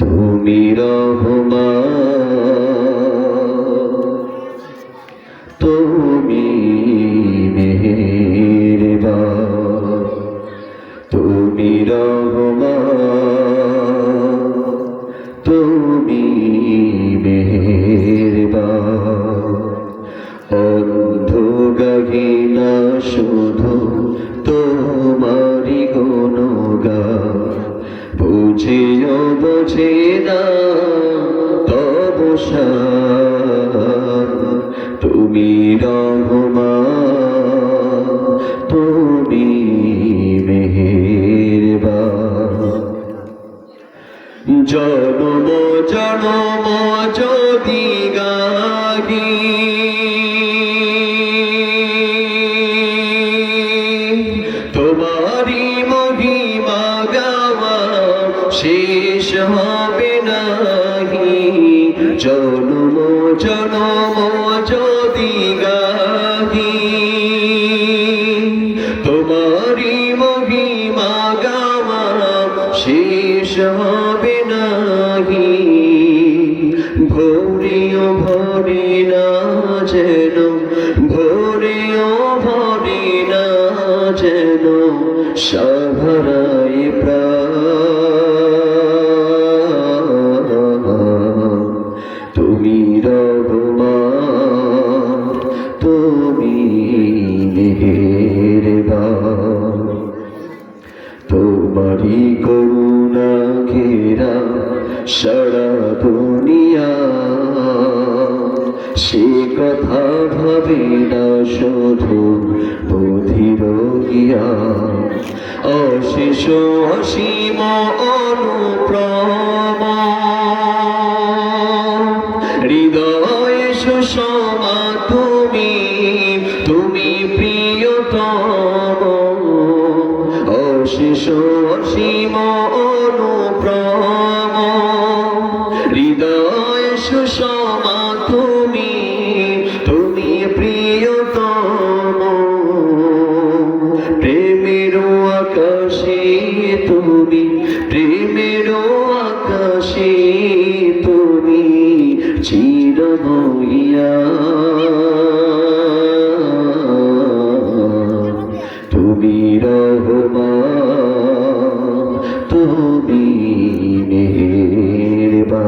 তুমি রহমান, তুমি মেহেরবান, তুমি রহমান, তুমি মেহেরবান। অন্ধ গাহি না শুধু তোমারি গুণগান, বুঝিও বোঝে না তব শান। তুমি রহমান, তুমি মেহেরবান। জনম জনম যদি গাহি তোমারি মহিমা গাওয়া শেষ হবে নাহি। জনম জনম যদি গাহি তোমারি মহিমা গাওয়া শেষ হবে নাহি। ভোরেও ভরে না যেন, ভোরেও ভরে না যেন সাহারায় প্রাণ। তুমি রহমান, তুমি মেহেরবান। তোমারি করুণা ঘেরা সারা দুনিয়া, সে কথা ভাবে না শুধু বধির গিয়া। অশেষ অসীম অনুপ্রম হৃদয় সুষমা তুমি, তুমি প্রিয়তম। অশেষ অসীম অনুপ্রম হৃদয় সুষমা তুমি, তুমি প্রিয়তম। প্রেমের আকাশে তুমি, প্রেমের আকাশে তুমি চিরময়িয়া। তুমি রহমান, তুমি মেহেরবান।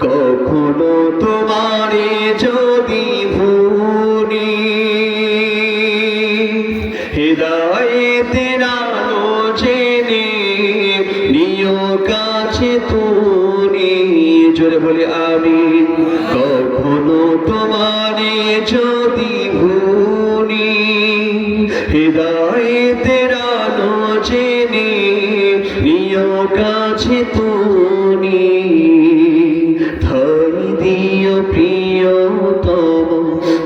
কখনো তোমারে যদি ভুলি, হৃদয়ের আলো জেনে নিও কাছে তুমি। জোরে বলি আমিন। কখনো তোমারে যদি ভুলি, হৃদয়ের আলো জেনে নিও কাছে তুমি। ঠাই দিও প্রিয়তম,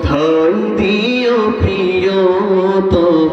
ঠাই দিও প্রিয়তম